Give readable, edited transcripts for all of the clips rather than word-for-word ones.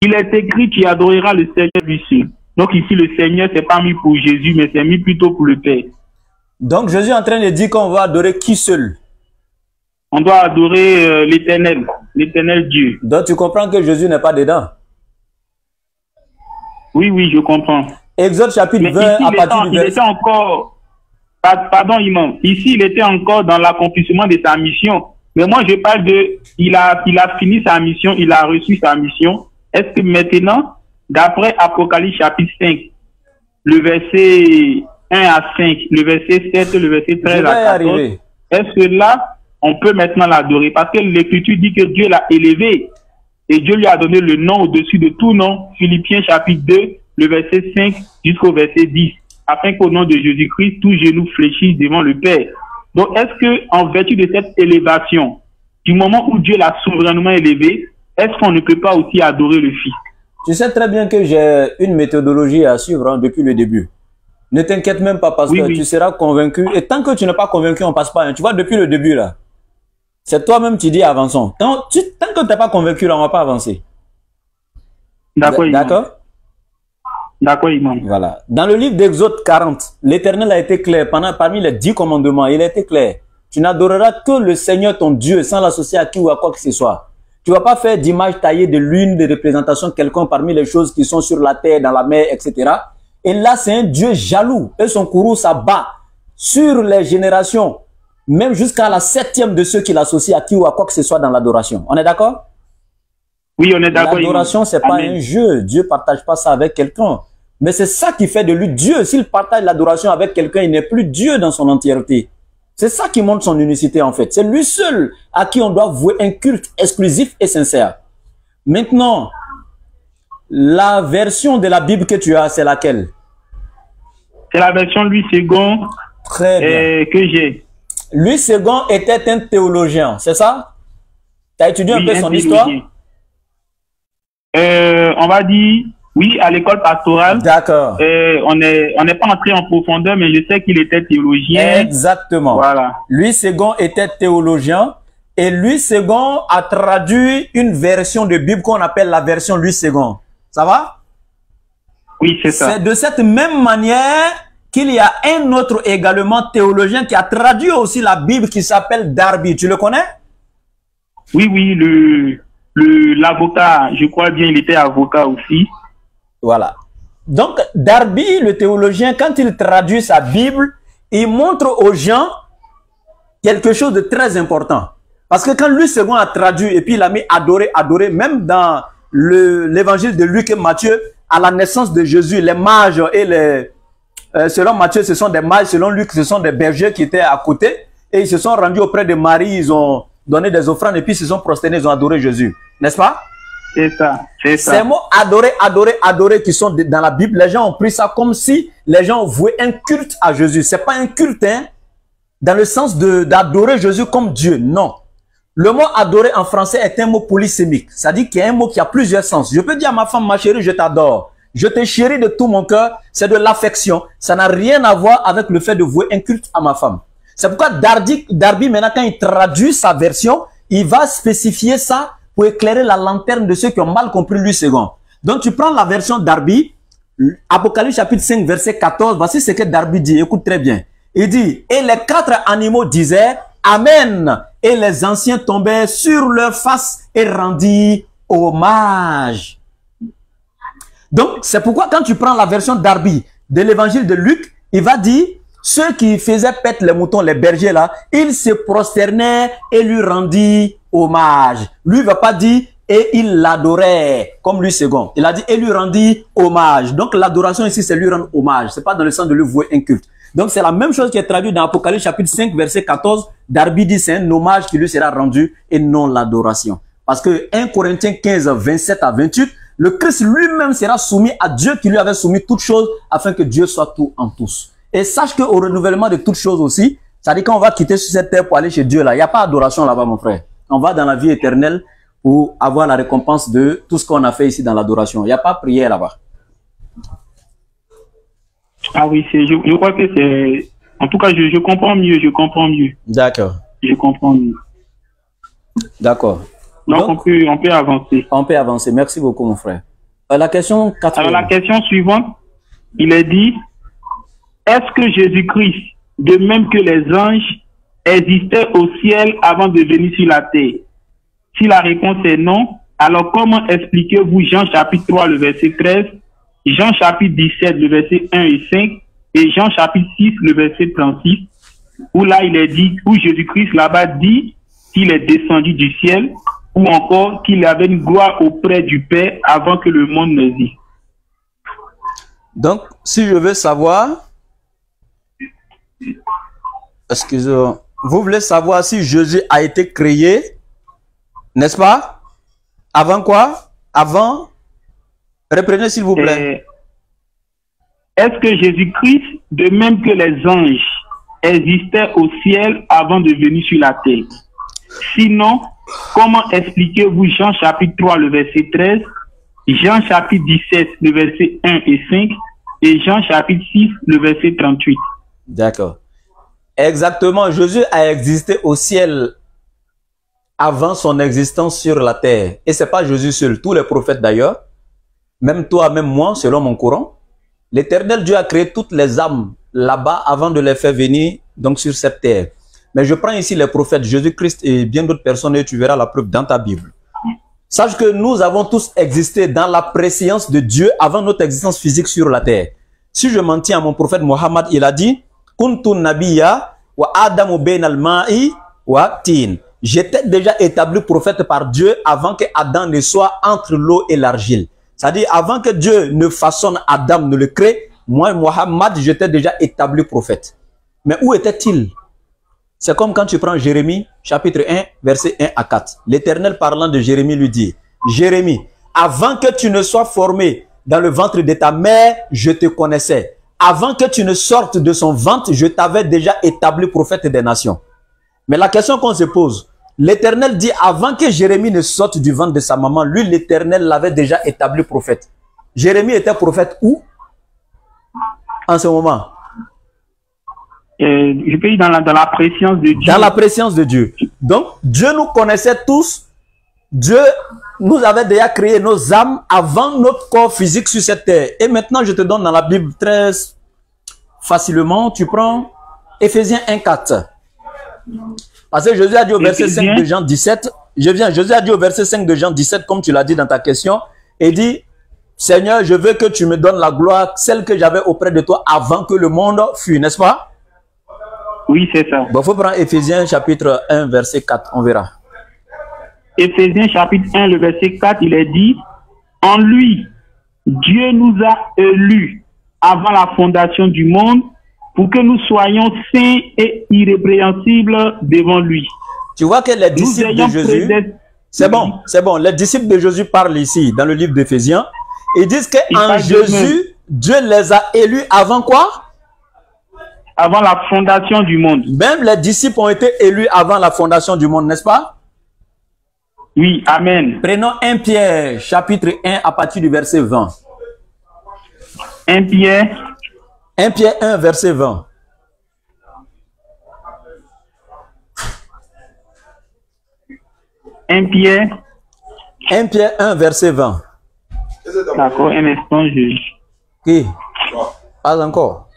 Il est écrit, tu adoreras le Seigneur du ciel. Donc ici, le Seigneur, c'est pas mis pour Jésus, mais c'est mis plutôt pour le Père. Donc Jésus est en train de dire qu'on va adorer qui seul? On doit adorer l'Éternel, l'Éternel Dieu. Donc tu comprends que Jésus n'est pas dedans? Oui, oui, je comprends. Exode chapitre mais 20, ici, à partir du il verset... était encore... Pardon, imam. Ici, il était encore dans l'accomplissement de sa mission. Mais moi, je parle de... Il a fini sa mission, il a reçu sa mission. Est-ce que maintenant, d'après Apocalypse chapitre 5, le verset 1 à 5, le verset 7, le verset 13 à 14, est-ce que là, on peut maintenant l'adorer? Parce que l'Écriture dit que Dieu l'a élevé et Dieu lui a donné le nom au-dessus de tout nom. Philippiens chapitre 2, le verset 5 jusqu'au verset 10. Afin qu'au nom de Jésus-Christ, tout genou fléchisse devant le Père. Donc, est-ce que, en vertu de cette élévation, du moment où Dieu l'a souverainement élevé, est-ce qu'on ne peut pas aussi adorer le Fils? Tu sais très bien que j'ai une méthodologie à suivre depuis le début. Ne t'inquiète même pas parce que tu seras convaincu. Et tant que tu n'es pas convaincu, on passe pas. Tu vois, depuis le début, là, c'est toi-même qui dis avançons. Tant que tu n'es pas convaincu, là, on va pas avancer. D'accord. D'accord? D'accord, imam. Voilà. Dans le livre d'Exode 40, l'Éternel a été clair. Parmi les 10 commandements, il a été clair. Tu n'adoreras que le Seigneur ton Dieu sans l'associer à qui ou à quoi que ce soit. Tu vas pas faire d'image taillée de l'une des représentations quelconque parmi les choses qui sont sur la terre, dans la mer, etc. Et là, c'est un Dieu jaloux. Et son courroux s'abat sur les générations, même jusqu'à la 7e de ceux qui l'associent à qui ou à quoi que ce soit dans l'adoration. On est d'accord? Oui, on est d'accord. L'adoration, c'est pas un jeu. Dieu partage pas ça avec quelqu'un. Mais c'est ça qui fait de lui Dieu. S'il partage l'adoration avec quelqu'un, il n'est plus Dieu dans son entièreté. C'est ça qui montre son unicité en fait. C'est lui seul à qui on doit vouer un culte exclusif et sincère. Maintenant, la version de la Bible que tu as, c'est laquelle? C'est la version Louis II que j'ai. Louis II était un théologien, c'est ça? Tu as étudié un peu son histoire? On va dire, oui, à l'école pastorale. D'accord. On n'est pas entré en profondeur, mais je sais qu'il était théologien. Exactement. Voilà. Louis II était théologien et Louis II a traduit une version de Bible qu'on appelle la version Louis II. Ça va? Oui, c'est ça. C'est de cette même manière qu'il y a un autre également théologien qui a traduit aussi la Bible qui s'appelle Darby. Tu le connais? Oui, oui, l'avocat, je crois bien, il était avocat aussi. Voilà. Donc, Darby, le théologien, quand il traduit sa Bible, il montre aux gens quelque chose de très important. Parce que quand Louis II a traduit et puis il a mis adorer, adorer, même dans l'évangile de Luc et Matthieu, à la naissance de Jésus, les mages et les... selon Matthieu, ce sont des mages, selon Luc, ce sont des bergers qui étaient à côté. Et ils se sont rendus auprès de Marie, ils ont donné des offrandes et puis ils se sont prosternés, ils ont adoré Jésus. N'est-ce pas? C'est ça, c'est ça. Ces mots adorer, adorer, adorer qui sont dans la Bible, les gens ont pris ça comme si les gens vouaient un culte à Jésus. C'est pas un culte, hein, dans le sens d'adorer Jésus comme Dieu. Non. Le mot adorer en français est un mot polysémique. C'est-à-dire qu'il y a un mot qui a plusieurs sens. Je peux dire à ma femme, ma chérie, je t'adore. Je te chéris de tout mon cœur. C'est de l'affection. Ça n'a rien à voir avec le fait de vouer un culte à ma femme. C'est pourquoi Darby, maintenant, quand il traduit sa version, il va spécifier ça pour éclairer la lanterne de ceux qui ont mal compris Louis II. Donc, tu prends la version Darby, Apocalypse chapitre 5, verset 14, voici ce que Darby dit, écoute très bien. Il dit, et les 4 animaux disaient, Amen, et les anciens tombèrent sur leur face et rendirent hommage. Donc, c'est pourquoi quand tu prends la version Darby de l'évangile de Luc, il va dire, ceux qui faisaient paître les moutons, les bergers là, ils se prosternaient et lui rendirent hommage. Lui ne va pas dire et il l'adorait comme Louis II. Il a dit et lui rendit hommage. Donc l'adoration ici c'est lui rendre hommage. C'est pas dans le sens de lui vouer un culte. Donc c'est la même chose qui est traduite dans Apocalypse chapitre 5 verset 14. Darby dit c'est un hommage qui lui sera rendu et non l'adoration. Parce que 1 Corinthiens 15 27 à 28, le Christ lui-même sera soumis à Dieu qui lui avait soumis toutes choses afin que Dieu soit tout en tous. Et sache qu'au renouvellement de toutes choses aussi, c'est-à-dire quand on va quitter sur cette terre pour aller chez Dieu là, il n'y a pas d'adoration là-bas mon frère. On va dans la vie éternelle pour avoir la récompense de tout ce qu'on a fait ici dans l'adoration. Il n'y a pas prière là-bas. Ah oui, je crois que c'est... En tout cas, je comprends mieux, D'accord. Je comprends mieux. D'accord. Donc on peut avancer. On peut avancer. Merci beaucoup mon frère. La question 4. Alors la question suivante, il est dit, est-ce que Jésus-Christ, de même que les anges, existait au ciel avant de venir sur la terre? Si la réponse est non, alors comment expliquez-vous Jean chapitre 3, le verset 13, Jean chapitre 17, le verset 1 et 5, et Jean chapitre 6, le verset 36, où là il est dit, où Jésus-Christ là-bas dit qu'il est descendu du ciel, ou encore qu'il avait une gloire auprès du Père avant que le monde n'existe. Donc, si je veux savoir, excusez-moi, vous voulez savoir si Jésus a été créé, n'est-ce pas? Avant quoi? Avant, reprenez s'il vous plaît. Est-ce que Jésus-Christ, de même que les anges, existait au ciel avant de venir sur la terre? Sinon, comment expliquez-vous Jean chapitre 3, le verset 13, Jean chapitre 17, le verset 1 et 5, et Jean chapitre 6, le verset 38? D'accord. Exactement, Jésus a existé au ciel avant son existence sur la terre. Et c'est pas Jésus seul, tous les prophètes d'ailleurs, même toi, même moi, selon mon courant, l'Éternel Dieu a créé toutes les âmes là-bas avant de les faire venir donc sur cette terre. Mais je prends ici les prophètes, Jésus-Christ et bien d'autres personnes et tu verras la preuve dans ta Bible. Sache que nous avons tous existé dans la préscience de Dieu avant notre existence physique sur la terre. Si je m'en tiens à mon prophète Mohammed, il a dit « Kuntu nabiya wa adamu ben al-ma'i wa tin ». J'étais déjà établi prophète par Dieu avant que Adam ne soit entre l'eau et l'argile. C'est-à-dire avant que Dieu ne façonne Adam, ne le crée, moi, Mohammed, j'étais déjà établi prophète. Mais où était-il? C'est comme quand tu prends Jérémie, chapitre 1, verset 1 à 4. L'Éternel parlant de Jérémie lui dit, Jérémie, avant que tu ne sois formé dans le ventre de ta mère, je te connaissais. Avant que tu ne sortes de son ventre, je t'avais déjà établi prophète des nations. Mais la question qu'on se pose, l'Éternel dit avant que Jérémie ne sorte du ventre de sa maman, lui l'Éternel l'avait déjà établi prophète. Jérémie était prophète où? En ce moment? Je peux dire dans la préscience de Dieu. Dans la préscience de Dieu. Donc, Dieu nous connaissait tous. Dieu nous avait déjà créé nos âmes avant notre corps physique sur cette terre. Et maintenant, je te donne dans la Bible très facilement, tu prends Éphésiens 1,4. Parce que Jésus a dit au verset 5 de Jean 17, Jésus a dit au verset 5 de Jean 17, comme tu l'as dit dans ta question, et dit, Seigneur, je veux que tu me donnes la gloire, celle que j'avais auprès de toi avant que le monde fût, n'est-ce pas? Oui, c'est ça. Bon, il faut prendre Éphésiens chapitre 1, verset 4, on verra. Éphésiens chapitre 1, le verset 4, il est dit, en lui, Dieu nous a élus avant la fondation du monde pour que nous soyons saints et irrépréhensibles devant lui. Tu vois que les disciples de Jésus, c'est bon, les disciples de Jésus parlent ici dans le livre d'Éphésiens, ils disent qu'en Jésus, Dieu les a élus avant quoi? Avant la fondation du monde. Même les disciples ont été élus avant la fondation du monde, n'est-ce pas? Oui, amen. Prenons 1 Pierre, chapitre 1, à partir du verset 20. 1 Pierre 1, verset 20. Un Pierre 1, verset 20. D'accord, un instant, Qui? Pas encore.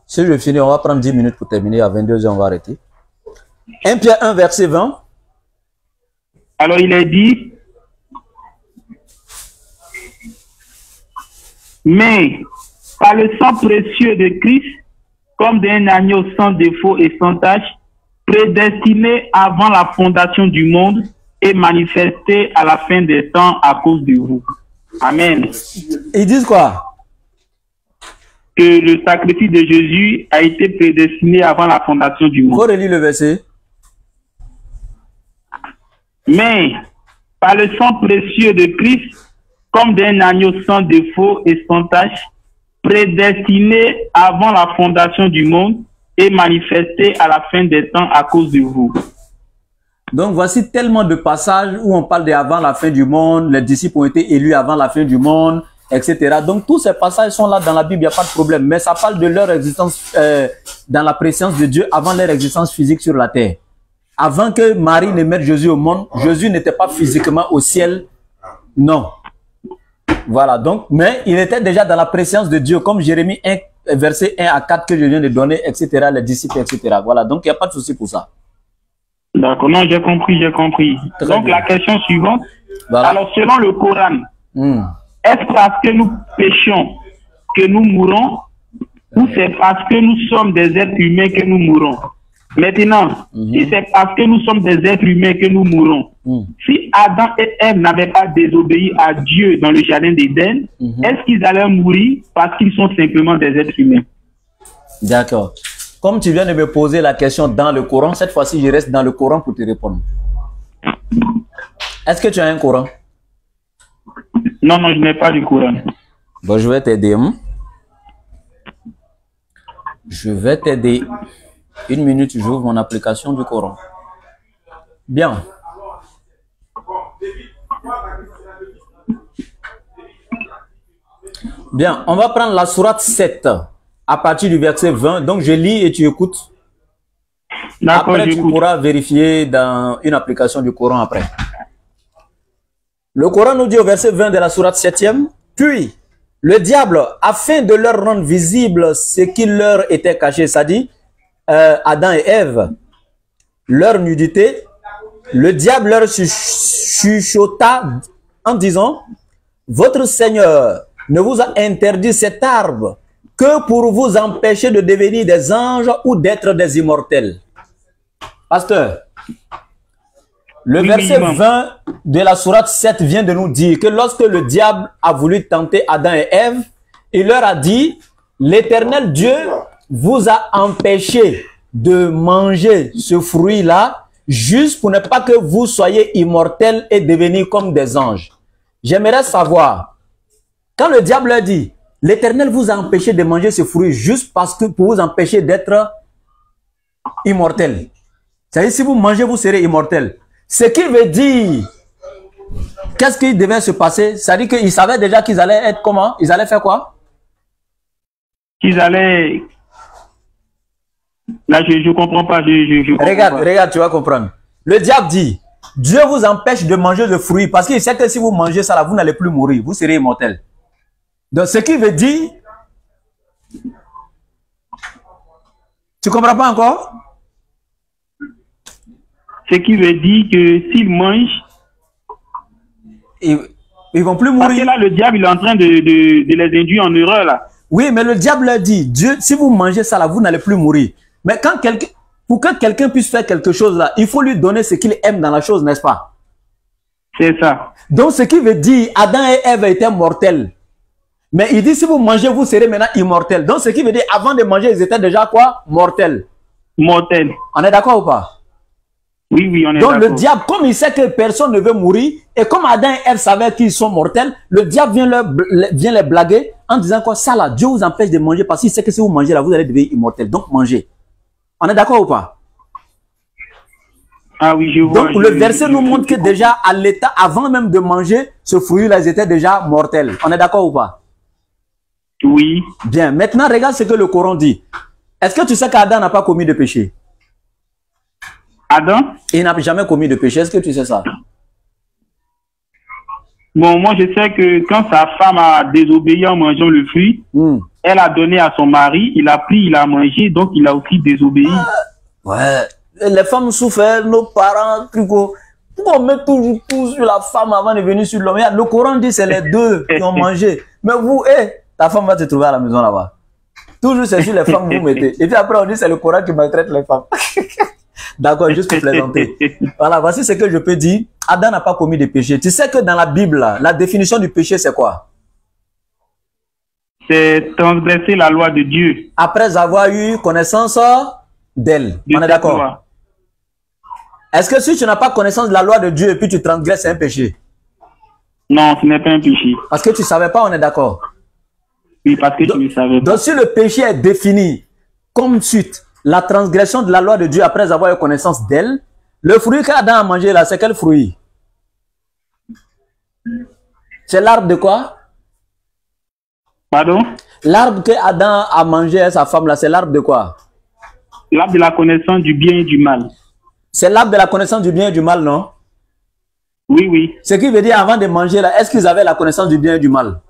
Si je finis, on va prendre 10 minutes pour terminer. À 22 h, on va arrêter. 1 Pierre 1, verset 20. Alors, il est dit, mais par le sang précieux de Christ, comme d'un agneau sans défaut et sans tache, prédestiné avant la fondation du monde et manifesté à la fin des temps à cause de vous. Amen. Ils disent quoi? Que le sacrifice de Jésus a été prédestiné avant la fondation du monde. Il faut relire le verset. Mais par le sang précieux de Christ, comme d'un agneau sans défaut et sans tache, prédestiné avant la fondation du monde et manifesté à la fin des temps à cause de vous. Donc voici tellement de passages où on parle d'avant la fin du monde, les disciples ont été élus avant la fin du monde, etc. Donc tous ces passages sont là dans la Bible, il n'y a pas de problème. Mais ça parle de leur existence dans la présence de Dieu avant leur existence physique sur la terre. Avant que Marie ne mette Jésus au monde, Jésus n'était pas physiquement au ciel. Non. Voilà, donc, mais il était déjà dans la présence de Dieu, comme Jérémie 1, verset 1 à 4 que je viens de donner, etc., les disciples, etc. Voilà, donc il n'y a pas de souci pour ça. D'accord, non, j'ai compris, j'ai compris. Très Donc bien. la question suivante, Voilà. alors selon le Coran, est-ce parce que nous péchons que nous mourons ou c'est parce que nous sommes des êtres humains que nous mourons? Maintenant, si c'est parce que nous sommes des êtres humains que nous mourons, si Adam et Ève n'avaient pas désobéi à Dieu dans le jardin d'Éden, est-ce qu'ils allaient mourir parce qu'ils sont simplement des êtres humains? D'accord. Comme tu viens de me poser la question dans le Coran, cette fois-ci, je reste dans le Coran pour te répondre. Est-ce que tu as un Coran? Non, non, je n'ai pas du Coran. Bon, je vais t'aider. Je vais t'aider. Une minute, j'ouvre mon application du Coran. Bien. Bien, on va prendre la sourate 7 à partir du verset 20. Donc, je lis et tu écoutes. Après, tu pourras vérifier dans une application du Coran après. Le Coran nous dit au verset 20 de la sourate 7e, « Puis, le diable, afin de leur rendre visible ce qui leur était caché, ça dit, Adam et Ève, leur nudité, le diable leur chuchota en disant, « Votre Seigneur ne vous a interdit cet arbre que pour vous empêcher de devenir des anges ou d'être des immortels. » Pasteur, le verset 20 de la sourate 7 vient de nous dire que lorsque le diable a voulu tenter Adam et Ève, il leur a dit, « L'Éternel Dieu vous a empêché de manger ce fruit-là, juste pour ne pas que vous soyez immortels et devenir comme des anges. » J'aimerais savoir, quand le diable leur dit, « L'Éternel vous a empêché de manger ce fruit juste parce que pour vous empêcher d'être immortel. » C'est-à-dire, si vous mangez, vous serez immortel. Ce qui veut dire, qu'est-ce qui devait se passer? C'est-à-dire qu'ils savaient déjà qu'ils allaient être comment? Ils allaient faire quoi? Qu'ils allaient... Là, je ne comprends pas. Regarde, tu vas comprendre. Le diable dit, Dieu vous empêche de manger le fruit parce qu'il sait que si vous mangez ça, là, vous n'allez plus mourir. Vous serez immortel. Donc, ce qui veut dire... Tu ne comprends pas encore? Ce qui veut dire que s'ils mangent, ils vont plus mourir. Parce que là, le diable il est en train de les induire en erreur là. Oui, mais le diable leur dit, Dieu, si vous mangez ça là, vous n'allez plus mourir. Mais quand pour que quelqu'un puisse faire quelque chose là, il faut lui donner ce qu'il aime dans la chose, n'est-ce pas? C'est ça. Donc, ce qui veut dire, Adam et Ève étaient mortels. Mais il dit, si vous mangez, vous serez maintenant immortels. Donc, ce qui veut dire, avant de manger, ils étaient déjà quoi? Mortels. Mortels. On est d'accord ou pas? Oui, oui, on est d'accord. Donc, le diable, comme il sait que personne ne veut mourir, et comme Adam et Ève savaient qu'ils sont mortels, le diable vient les blaguer en disant quoi? Ça là, Dieu vous empêche de manger parce qu'il sait que si vous mangez là, vous allez devenir immortel. Donc, mangez. On est d'accord ou pas? Ah oui, je vois. Donc, le verset nous montre que déjà, à l'état, avant même de manger ce fruit-là, ils étaient déjà mortels. On est d'accord ou pas? Oui. Bien. Maintenant, regarde ce que le Coran dit. Est-ce que tu sais qu'Adam n'a pas commis de péché? Adam? Il n'a jamais commis de péché. Est-ce que tu sais ça? Bon, moi, je sais que quand sa femme a désobéi en mangeant le fruit, elle a donné à son mari, il a pris, il a mangé, donc il a aussi désobéi. Ouais. Les femmes souffrent, nos parents, on met toujours tout sur la femme avant de venir sur l'homme. Le Coran dit c'est les deux qui ont mangé. Mais vous, ta femme va te trouver à la maison là-bas. Toujours c'est sur les femmes que vous mettez. Et puis après on dit c'est le Coran qui maltraite les femmes. D'accord, juste pour plaisanter. Voilà, voici ce que je peux dire. Adam n'a pas commis de péché. Tu sais que dans la Bible, là, la définition du péché c'est quoi? C'est transgresser la loi de Dieu. Après avoir eu connaissance d'elle. On est d'accord? Est-ce que si tu n'as pas connaissance de la loi de Dieu et puis tu transgresses, c'est un péché? Non, ce n'est pas un péché. Parce que tu ne savais pas, on est d'accord? Oui, parce que tu ne savais pas. Donc si le péché est défini comme suite, la transgression de la loi de Dieu après avoir eu connaissance d'elle, le fruit qu'Adam a mangé là, c'est quel fruit? C'est l'arbre de quoi? Pardon? L'arbre que Adam a mangé à sa femme là, c'est l'arbre de quoi? L'arbre de la connaissance du bien et du mal. C'est l'arbre de la connaissance du bien et du mal, non? Oui, oui. Ce qui veut dire, avant de manger, là, est-ce qu'ils avaient la connaissance du bien et du mal?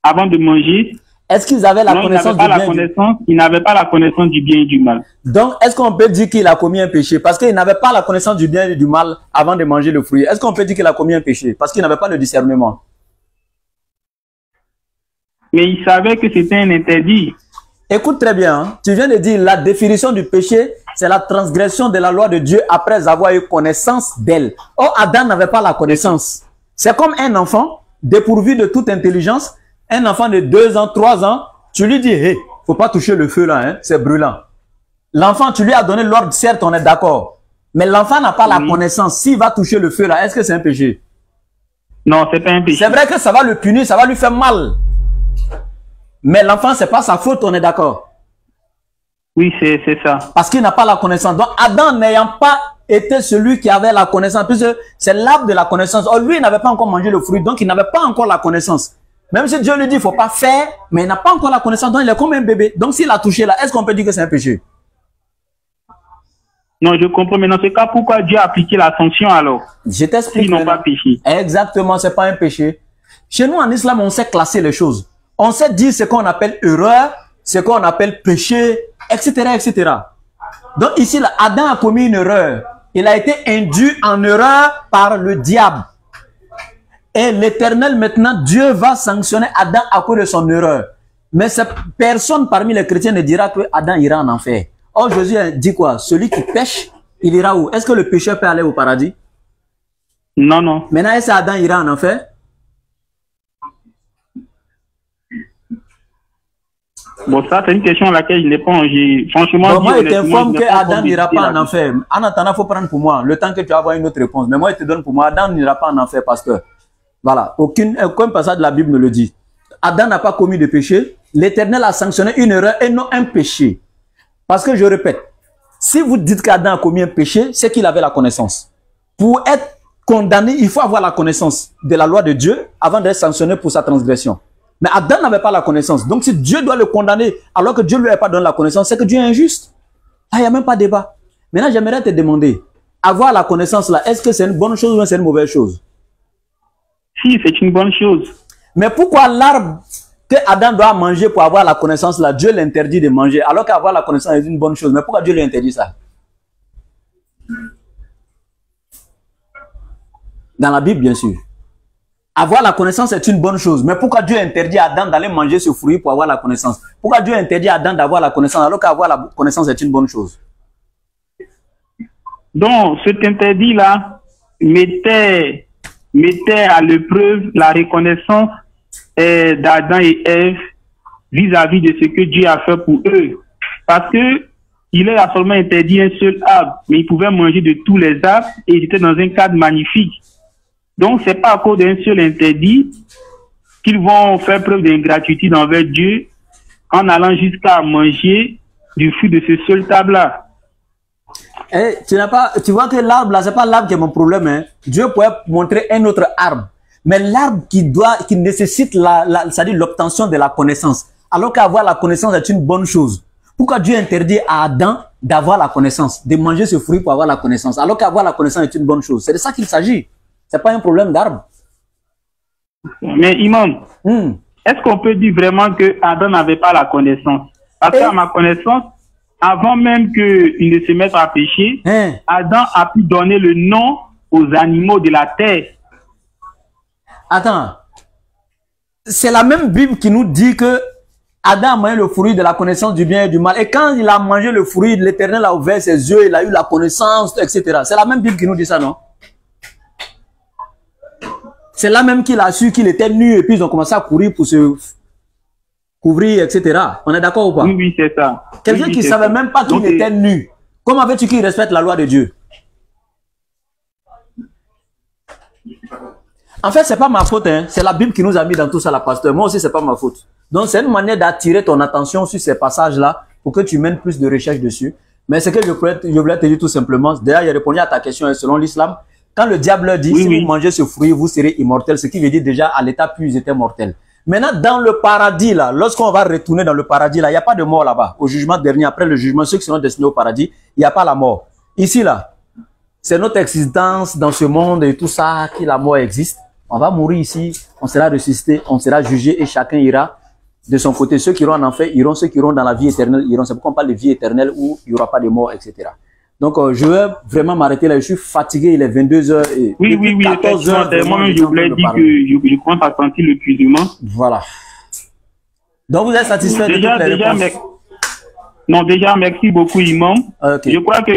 Avant de manger, est-ce qu'ils avaient la connaissance du bien et du mal? Ils n'avaient pas la connaissance du bien et du mal. Donc, est-ce qu'on peut dire qu'il a commis un péché? Parce qu'il n'avait pas la connaissance du bien et du mal avant de manger le fruit. Est-ce qu'on peut dire qu'il a commis un péché? Parce qu'il n'avait pas le discernement. Mais il savait que c'était un interdit. Écoute très bien, hein? Tu viens de dire la définition du péché, c'est la transgression de la loi de Dieu après avoir eu connaissance d'elle. Or, Adam n'avait pas la connaissance. C'est comme un enfant dépourvu de toute intelligence. Un enfant de 2 ans, 3 ans, tu lui dis, hey, faut pas toucher le feu là, hein, c'est brûlant. L'enfant, tu lui as donné l'ordre, certes, on est d'accord. Mais l'enfant n'a pas la connaissance. S'il va toucher le feu là, est-ce que c'est un péché? Non, c'est pas un péché. C'est vrai que ça va le punir, ça va lui faire mal. Mais l'enfant, c'est pas sa faute, on est d'accord. Oui, c'est ça. Parce qu'il n'a pas la connaissance. Donc, Adam n'ayant pas été celui qui avait la connaissance, puisque c'est l'arbre de la connaissance. Or, lui, il n'avait pas encore mangé le fruit, donc il n'avait pas encore la connaissance. Même si Dieu lui dit, il ne faut pas faire, mais il n'a pas encore la connaissance, donc il est comme un bébé. Donc, s'il a touché là, est-ce qu'on peut dire que c'est un péché? Non, je comprends. Mais dans ce cas, pourquoi Dieu a appliqué la sanction alors? Je t'explique. Ils n'ont pas péché. Exactement, ce n'est pas un péché. Chez nous, en islam, on sait classer les choses. On sait dire ce qu'on appelle erreur, ce qu'on appelle péché, etc., etc. Donc ici, là, Adam a commis une erreur. Il a été induit en erreur par le diable. Et l'Éternel, maintenant, Dieu va sanctionner Adam à cause de son erreur. Mais personne parmi les chrétiens ne dira que Adam ira en enfer. Or, Jésus dit quoi? Celui qui pêche, il ira où? Est-ce que le pécheur peut aller au paradis? Non, non. Maintenant, est-ce que Adam ira en enfer? Bon, ça, c'est une question à laquelle je réponds. Franchement, moi, je t'informe que Adam n'ira pas en enfer. En attendant, il faut prendre pour moi le temps que tu vas avoir une autre réponse. Mais moi, je te donne pour moi, Adam n'ira pas en enfer, pasteur. Voilà. Aucun passage de la Bible ne le dit. Adam n'a pas commis de péché. L'Éternel a sanctionné une erreur et non un péché. Parce que je répète, si vous dites qu'Adam a commis un péché, c'est qu'il avait la connaissance. Pour être condamné, il faut avoir la connaissance de la loi de Dieu avant d'être sanctionné pour sa transgression. Mais Adam n'avait pas la connaissance. Donc si Dieu doit le condamner alors que Dieu ne lui a pas donné la connaissance, c'est que Dieu est injuste. Ah, il n'y a même pas de débat. Maintenant, j'aimerais te demander, avoir la connaissance là, est-ce que c'est une bonne chose ou c'est une mauvaise chose? Si, c'est une bonne chose. Mais pourquoi l'arbre que Adam doit manger pour avoir la connaissance là, Dieu l'interdit de manger, alors qu'avoir la connaissance est une bonne chose? Mais pourquoi Dieu lui interdit ça? Dans la Bible, bien sûr. Avoir la connaissance est une bonne chose. Mais pourquoi Dieu interdit à Adam d'aller manger ce fruit pour avoir la connaissance? Pourquoi Dieu interdit à Adam d'avoir la connaissance alors qu'avoir la connaissance est une bonne chose? Donc, cet interdit-là mettait à l'épreuve la reconnaissance d'Adam et Ève vis-à-vis de ce que Dieu a fait pour eux. Parce que il leur a seulement interdit un seul arbre, mais ils pouvaient manger de tous les arbres et ils étaient dans un cadre magnifique. Donc, c'est pas à cause d'un seul interdit qu'ils vont faire preuve d'ingratitude envers Dieu en allant jusqu'à manger du fruit de ce seul arbre-là. Eh, tu vois que l'arbre là, c'est pas l'arbre qui est mon problème. Hein. Dieu pourrait montrer un autre arbre. Mais l'arbre qui nécessite c'est-à-dire l'obtention de la connaissance. Alors qu'avoir la connaissance est une bonne chose. Pourquoi Dieu interdit à Adam d'avoir la connaissance, de manger ce fruit pour avoir la connaissance, alors qu'avoir la connaissance est une bonne chose? C'est de ça qu'il s'agit. C'est pas un problème d'arbre. Mais imam, est-ce qu'on peut dire vraiment que Adam n'avait pas la connaissance? Parce qu'à ma connaissance, avant même qu'il ne se mette à pécher, Adam a pu donner le nom aux animaux de la terre. Attends. C'est la même Bible qui nous dit que Adam a mangé le fruit de la connaissance du bien et du mal. Et quand il a mangé le fruit, l'Éternel a ouvert ses yeux, il a eu la connaissance, etc. C'est la même Bible qui nous dit ça, non? C'est là même qu'il a su qu'il était nu et puis ils ont commencé à courir pour se couvrir, etc. On est d'accord ou pas? Oui, oui, c'est ça. Quelqu'un qui ne savait même pas qu'il était nu. Comment veux-tu qu'il respecte la loi de Dieu? En fait, c'est pas ma faute. Hein. C'est la Bible qui nous a mis dans tout ça, la pasteur. Moi aussi, c'est pas ma faute. Donc, c'est une manière d'attirer ton attention sur ces passages-là pour que tu mènes plus de recherches dessus. Mais ce que je voulais te dire tout simplement, d'ailleurs, j'ai répondu à ta question selon l'islam. Quand le diable leur dit, si vous mangez ce fruit, vous serez immortel, ce qui veut dire déjà, à l'état pur, ils étaient mortels. Maintenant, dans le paradis, là, lorsqu'on va retourner dans le paradis, là, il n'y a pas de mort là-bas. Au jugement dernier, après le jugement, ceux qui seront destinés au paradis, il n'y a pas la mort. Ici, là, c'est notre existence dans ce monde et tout ça, que la mort existe. On va mourir ici, on sera ressuscité, on sera jugé et chacun ira de son côté. Ceux qui iront en enfer iront, ceux qui iront dans la vie éternelle iront. C'est pourquoi on parle de vie éternelle où il n'y aura pas de mort, etc. Donc, je vais vraiment m'arrêter là. Je suis fatigué, il est 22h. Et oui, 14h. Moi-même, je voulais dire que je commence à sentir l'épuisement. Voilà. Donc, vous êtes satisfait de toutes les réponses? Non, déjà, merci beaucoup, Imam. Okay. Je crois que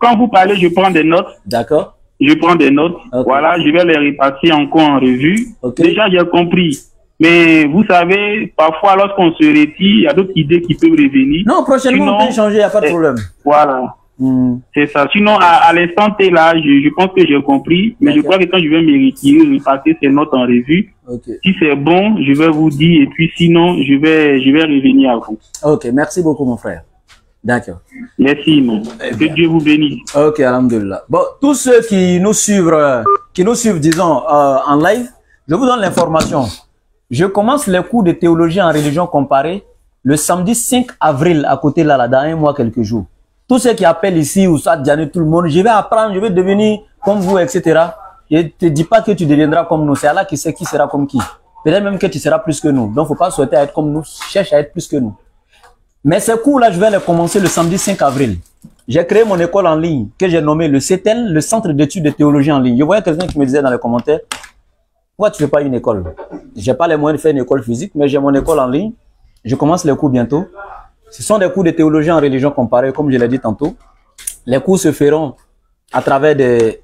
quand vous parlez, je prends des notes. D'accord. Je prends des notes. Okay. Voilà, je vais les repasser encore en revue. Okay. Déjà, j'ai compris. Mais vous savez, parfois, lorsqu'on se retire, il y a d'autres idées qui peuvent revenir. Non, prochainement, on peut échanger, il n'y a pas de problème. Voilà. C'est ça. Sinon, à l'instant T, là, je pense que j'ai compris. Mais je crois que quand je vais me retirer, repasser ces notes en revue, si c'est bon, je vais vous dire. Et puis sinon, je vais revenir à vous. Ok, merci beaucoup, mon frère. D'accord. Merci, mon. Que Dieu vous bénisse. Ok, alhamdulillah. Bon, tous ceux qui nous suivent, disons, en live, je vous donne l'information. Je commence les cours de théologie en religion comparée le samedi 5 avril, à côté là, dans un mois, quelques jours. Tous ceux qui appellent ici, ou ça, Diane, tout le monde, je vais apprendre, je vais devenir comme vous, etc. Je ne te dis pas que tu deviendras comme nous. C'est Allah qui sait qui sera comme qui. Peut-être même que tu seras plus que nous. Donc, il ne faut pas souhaiter être comme nous. Cherche à être plus que nous. Mais ces cours-là, je vais les commencer le samedi 5 avril. J'ai créé mon école en ligne que j'ai nommé le CETEL, le Centre d'études de théologie en ligne. Je voyais quelqu'un qui me disait dans les commentaires, pourquoi tu ne fais pas une école? Je n'ai pas les moyens de faire une école physique, mais j'ai mon école en ligne. Je commence les cours bientôt. Ce sont des cours de théologie en religion comparée, comme je l'ai dit tantôt. Les cours se feront à travers des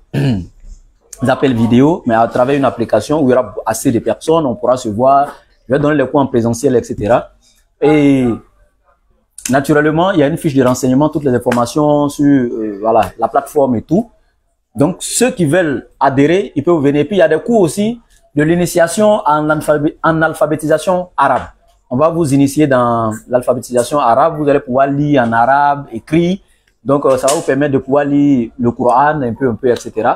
appels vidéo, mais à travers une application où il y aura assez de personnes, on pourra se voir. Je vais donner les cours en présentiel, etc. Et naturellement, il y a une fiche de renseignement, toutes les informations sur voilà, la plateforme et tout. Donc, ceux qui veulent adhérer, ils peuvent venir. Et puis, il y a des cours aussi de l'initiation en alphabétisation arabe. On va vous initier dans l'alphabétisation arabe. Vous allez pouvoir lire en arabe, écrit. Donc, ça va vous permettre de pouvoir lire le Coran un peu, etc.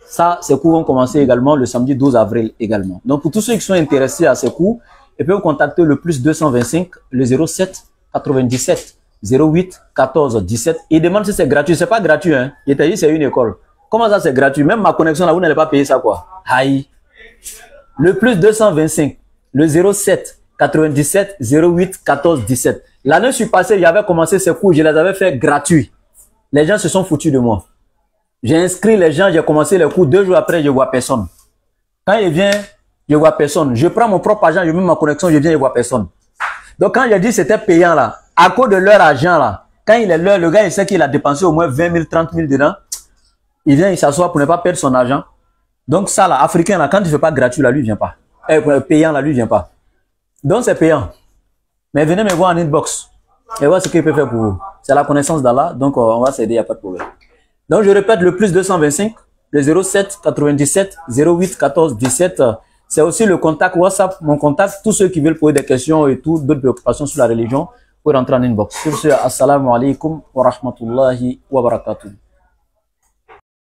Ça, ces cours vont commencer également le samedi 12 avril également. Donc, pour tous ceux qui sont intéressés à ces cours, ils peuvent contacter le plus 225, le 07 97 08 14 17. Ils demandent si c'est gratuit. C'est pas gratuit, hein. Il t'a dit c'est une école. Comment ça, c'est gratuit? Même ma connexion là, vous n'allez pas payer ça, quoi. Aïe. Le plus 225, le 07 97 08 14 17. L'année passée, j'avais commencé ces cours, je les avais fait gratuits. Les gens se sont foutus de moi. J'ai inscrit les gens, j'ai commencé les cours, 2 jours après, je vois personne. Quand il vient, je vois personne. Je prends mon propre argent, je mets ma connexion, je viens, je vois personne. Donc quand j'ai dit c'était payant là, à cause de leur argent là, quand il est l'heure, le gars il sait qu'il a dépensé au moins 20 000, 30 000 dedans, il vient, il s'assoit pour ne pas perdre son argent. Donc ça là, africain là, quand tu ne fais pas gratuit là, lui vient pas. Payant là, lui vient pas. Donc c'est payant. Mais venez me voir en inbox et voir ce qu'il peut faire pour vous. C'est la connaissance d'Allah, donc on va s'aider, il n'y a pas de problème. Donc je répète, le plus 225, le 07 97 08 14 17. C'est aussi le contact WhatsApp, mon contact. Tous ceux qui veulent poser des questions et tout, d'autres préoccupations sur la religion, pour rentrer en inbox. Sur ce, assalamu alaikum wa rahmatullahi wa barakatuh.